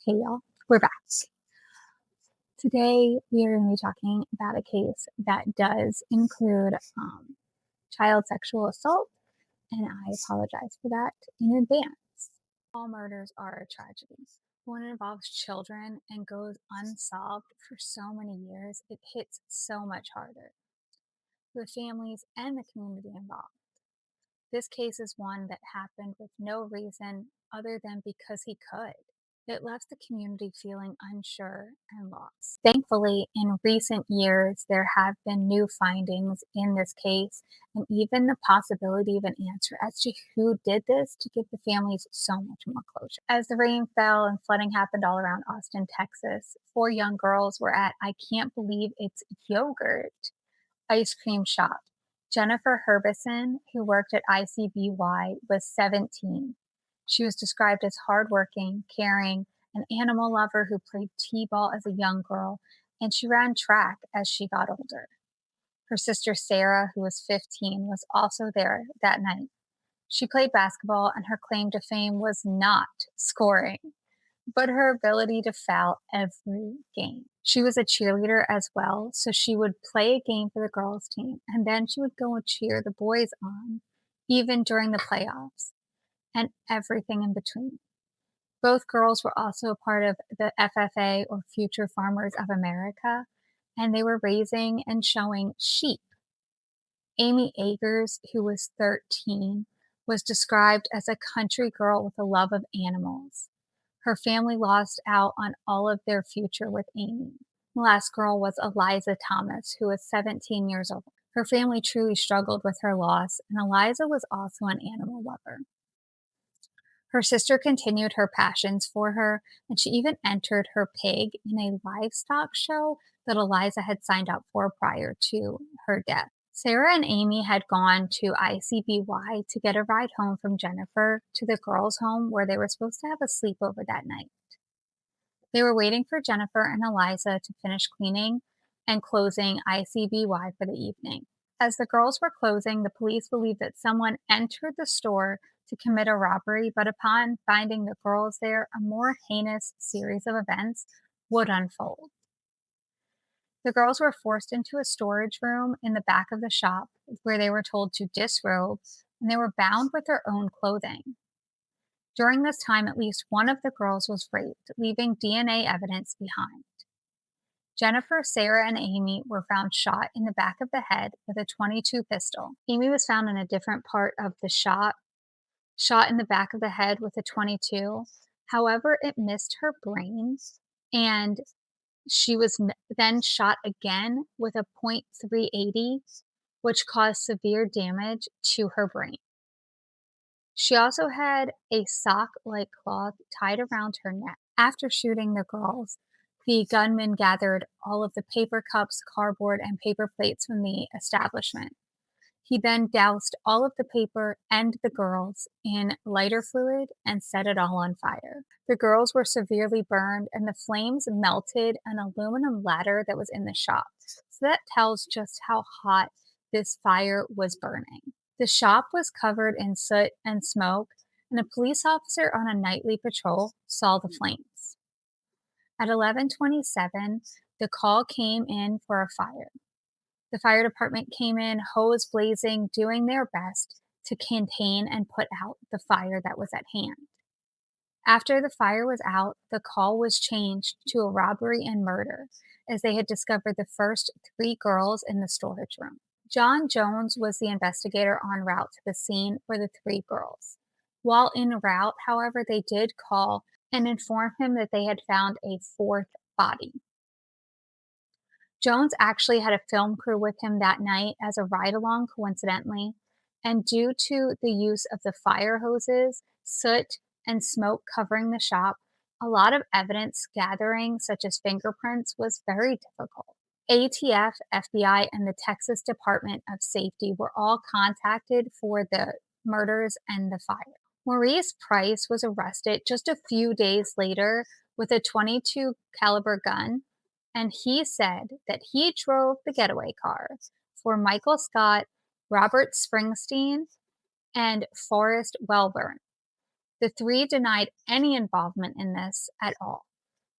Hey y'all, we're back. Today we are going to be talking about a case that does include child sexual assault, and I apologize for that in advance. All murders are a tragedy. When it involves children and goes unsolved for so many years, it hits so much harder for the families and the community involved. This case is one that happened with no reason other than because he could. It left the community feeling unsure and lost. Thankfully, in recent years, there have been new findings in this case and even the possibility of an answer as to who did this to give the families so much more closure. As the rain fell and flooding happened all around Austin, Texas, 4 young girls were at I Can't Believe It's Yogurt ice cream shop. Jennifer Herbison, who worked at ICBY, was 17. She was described as hardworking, caring, an animal lover who played t-ball as a young girl, and she ran track as she got older. Her sister Sarah, who was 15, was also there that night. She played basketball, and her claim to fame was not scoring, but her ability to foul every game. She was a cheerleader as well, so she would play a game for the girls' team, and then she would go and cheer the boys on, even during the playoffs, and everything in between. Both girls were also a part of the FFA, or Future Farmers of America, and they were raising and showing sheep. Amy Agers, who was 13, was described as a country girl with a love of animals. Her family lost out on all of their future with Amy. The last girl was Eliza Thomas, who was 17 years old. Her family truly struggled with her loss, and Eliza was also an animal lover. Her sister continued her passions for her, and she even entered her pig in a livestock show that Eliza had signed up for prior to her death. Sarah and Amy had gone to ICBY to get a ride home from Jennifer to the girls' home where they were supposed to have a sleepover that night. They were waiting for Jennifer and Eliza to finish cleaning and closing ICBY for the evening. As the girls were closing, the police believed that someone entered the store to commit a robbery, but upon finding the girls there, a more heinous series of events would unfold. The girls were forced into a storage room in the back of the shop where they were told to disrobe, and they were bound with their own clothing. During this time, at least one of the girls was raped, leaving DNA evidence behind. Jennifer, Sarah, and Amy were found shot in the back of the head with a .22 pistol. Amy was found in a different part of the shot in the back of the head with a .22. However, it missed her brain, and she was then shot again with a .380, which caused severe damage to her brain. She also had a sock-like cloth tied around her neck. After shooting the girls, the gunman gathered all of the paper cups, cardboard, and paper plates from the establishment. He then doused all of the paper and the girls in lighter fluid and set it all on fire. The girls were severely burned, and the flames melted an aluminum ladder that was in the shop. So that tells just how hot this fire was burning. The shop was covered in soot and smoke, and a police officer on a nightly patrol saw the flames. At 11:27, the call came in for a fire. The fire department came in, hose blazing, doing their best to contain and put out the fire that was at hand. After the fire was out, the call was changed to a robbery and murder, as they had discovered the first 3 girls in the storage room. John Jones was the investigator en route to the scene for the 3 girls. While en route, however, they did call and inform him that they had found a 4th body. Jones actually had a film crew with him that night as a ride-along, coincidentally, and due to the use of the fire hoses, soot, and smoke covering the shop, a lot of evidence gathering, such as fingerprints, was very difficult. ATF, FBI, and the Texas Department of Safety were all contacted for the murders and the fire. Maurice Price was arrested just a few days later with a .22 caliber gun, and he said that he drove the getaway car for Michael Scott, Robert Springsteen, and Forrest Welburn. The 3 denied any involvement in this at all.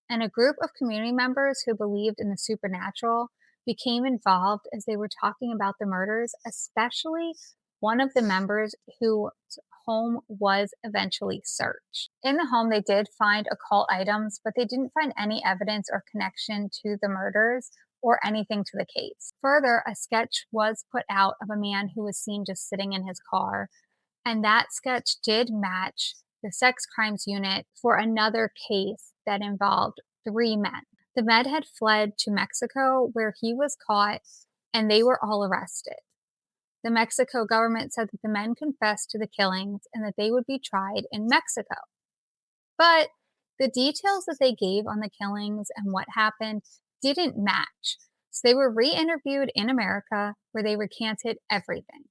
And a group of community members who believed in the supernatural became involved as they were talking about the murders, especially one of the members whose home was eventually searched. In the home, they did find occult items, but they didn't find any evidence or connection to the murders or anything to the case. Further, a sketch was put out of a man who was seen just sitting in his car, and that sketch did match the sex crimes unit for another case that involved 3 men. The men had fled to Mexico where he was caught and they were all arrested. The Mexico government said that the men confessed to the killings and that they would be tried in Mexico. But the details that they gave on the killings and what happened didn't match. So they were re interviewed in America where they recanted everything.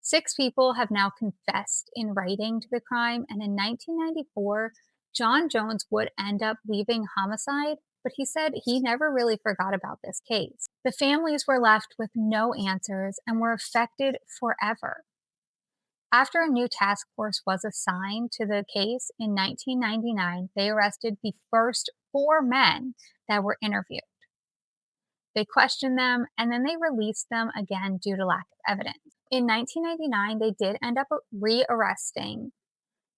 6 people have now confessed in writing to the crime, and in 1994, John Jones would end up leaving homicide, but he said he never really forgot about this case. The families were left with no answers and were affected forever. After a new task force was assigned to the case in 1999, they arrested the first 4 men that were interviewed. They questioned them and then they released them again due to lack of evidence. In 1999, they did end up rearresting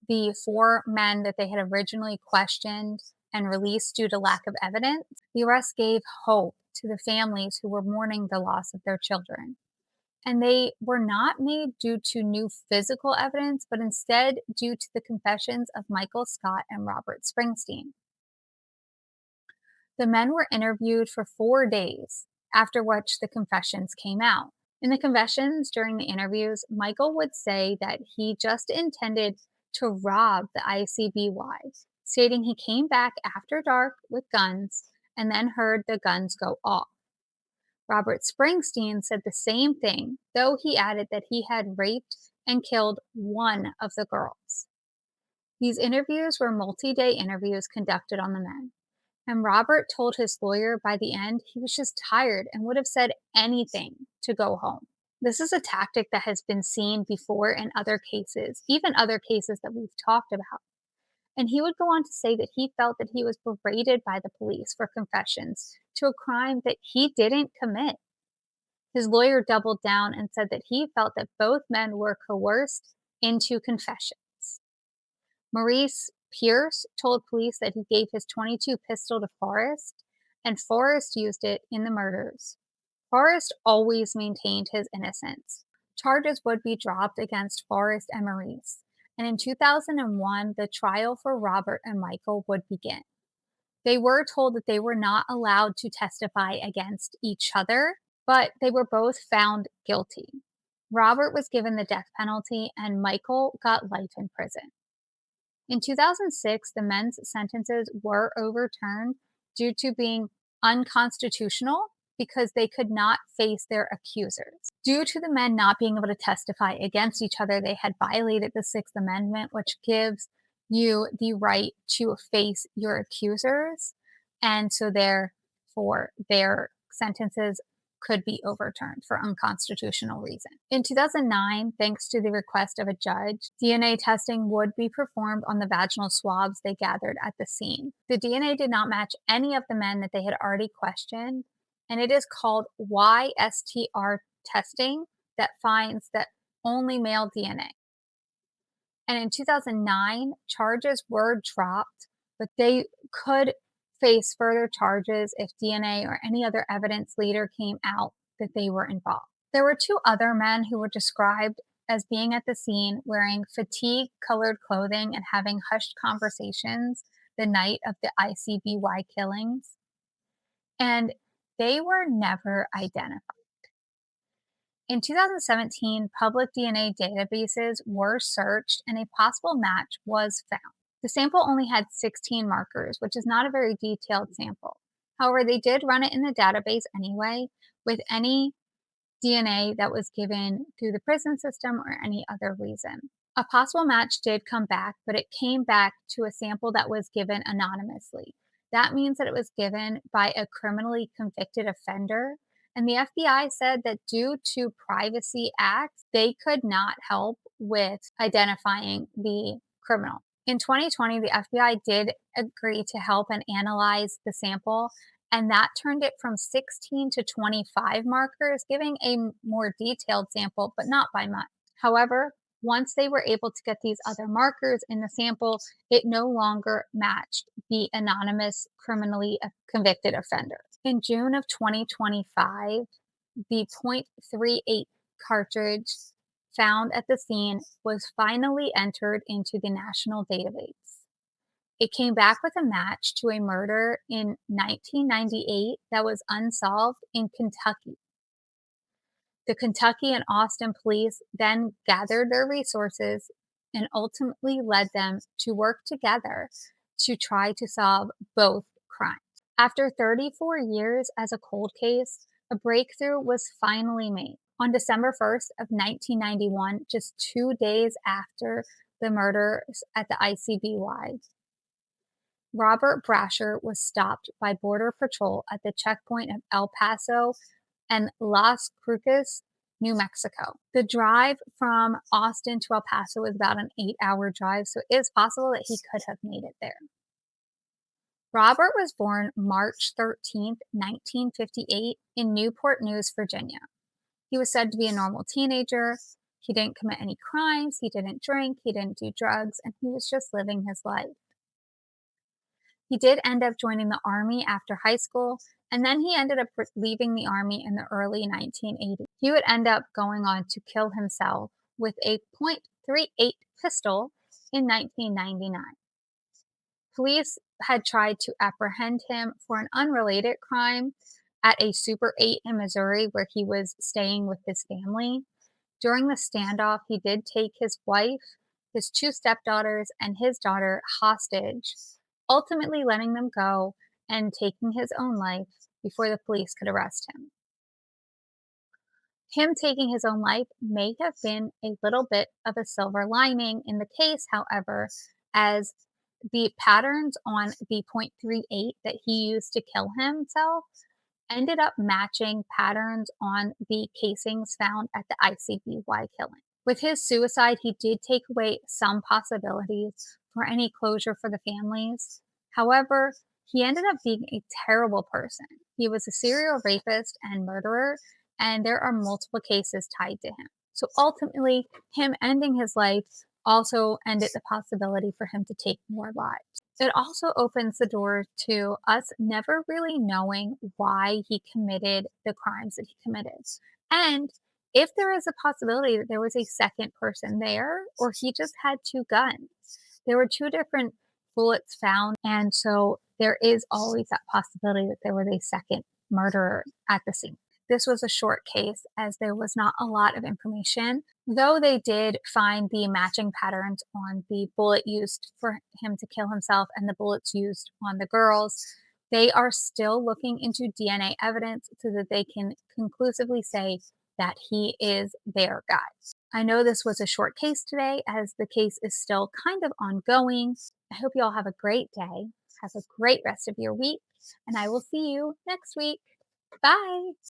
the 4 men that they had originally questioned and released due to lack of evidence. The arrest gave hope to the families who were mourning the loss of their children. And they were not made due to new physical evidence, but instead due to the confessions of Michael Scott and Robert Springsteen. The men were interviewed for 4 days, after which the confessions came out. In the confessions during the interviews, Michael would say that he just intended to rob the ICBY, stating he came back after dark with guns and then heard the guns go off. Robert Springsteen said the same thing, though he added that he had raped and killed one of the girls. These interviews were multi-day interviews conducted on the men. And Robert told his lawyer by the end he was just tired and would have said anything to go home. This is a tactic that has been seen before in other cases, even other cases that we've talked about. And he would go on to say that he felt that he was berated by the police for confessions to a crime that he didn't commit. His lawyer doubled down and said that he felt that both men were coerced into confessions. Maurice Pierce told police that he gave his .22 pistol to Forrest, and Forrest used it in the murders. Forrest always maintained his innocence. Charges would be dropped against Forrest and Maurice, and in 2001, the trial for Robert and Michael would begin. They were told that they were not allowed to testify against each other, but they were both found guilty. Robert was given the death penalty, and Michael got life in prison. In 2006, the men's sentences were overturned due to being unconstitutional because they could not face their accusers. Due to the men not being able to testify against each other, they had violated the Sixth Amendment, which gives you the right to face your accusers. And so therefore, their sentences could be overturned for unconstitutional reasons. In 2009, thanks to the request of a judge, DNA testing would be performed on the vaginal swabs they gathered at the scene. The DNA did not match any of the men that they had already questioned, and it is called YSTR testing that finds that only male DNA. And in 2009, charges were dropped, but they could face further charges if DNA or any other evidence later came out that they were involved. There were 2 other men who were described as being at the scene wearing fatigue-colored clothing and having hushed conversations the night of the ICBY killings, and they were never identified. In 2017, public DNA databases were searched and a possible match was found. The sample only had 16 markers, which is not a very detailed sample. However, they did run it in the database anyway with any DNA that was given through the prison system or any other reason. A possible match did come back, but it came back to a sample that was given anonymously. That means that it was given by a criminally convicted offender. And the FBI said that due to Privacy Act, they could not help with identifying the criminal. In 2020, the FBI did agree to help and analyze the sample, and that turned it from 16 to 25 markers, giving a more detailed sample, but not by much. However, once they were able to get these other markers in the sample, it no longer matched the anonymous criminally convicted offender. In June of 2025, the .38 cartridge found at the scene was finally entered into the national database. It came back with a match to a murder in 1998 that was unsolved in Kentucky. The Kentucky and Austin police then gathered their resources and ultimately led them to work together to try to solve both crimes. After 34 years as a cold case, a breakthrough was finally made. On December 1st of 1991, just 2 days after the murders at the ICBY, Robert Brasher was stopped by Border Patrol at the checkpoint of El Paso and Las Cruces, New Mexico. The drive from Austin to El Paso is about an 8-hour drive, so it is possible that he could have made it there. Robert was born March 13th, 1958, in Newport News, Virginia. He was said to be a normal teenager. He didn't commit any crimes, he didn't drink, he didn't do drugs, and he was just living his life. He did end up joining the Army after high school, and then he ended up leaving the Army in the early 1980s. He would end up going on to kill himself with a .38 pistol in 1999. Police had tried to apprehend him for an unrelated crime at a Super 8 in Missouri where he was staying with his family. During the standoff, he did take his wife, his two stepdaughters, and his daughter hostage, ultimately letting them go and taking his own life before the police could arrest him. Him taking his own life may have been a little bit of a silver lining in the case, however, as the patterns on the .38 that he used to kill himself ended up matching patterns on the casings found at the ICBY killing. With his suicide, he did take away some possibilities for any closure for the families. However, he ended up being a terrible person. He was a serial rapist and murderer, and there are multiple cases tied to him. So ultimately, him ending his life also ended the possibility for him to take more lives. It also opens the door to us never really knowing why he committed the crimes that he committed. And if there is a possibility that there was a second person there, or he just had two guns, there were two different bullets found. And so there is always that possibility that there was a second murderer at the scene. This was a short case as there was not a lot of information, though they did find the matching patterns on the bullet used for him to kill himself and the bullets used on the girls. They are still looking into DNA evidence so that they can conclusively say that he is their guy. I know this was a short case today as the case is still kind of ongoing. I hope you all have a great day. Have a great rest of your week, and I will see you next week. Bye.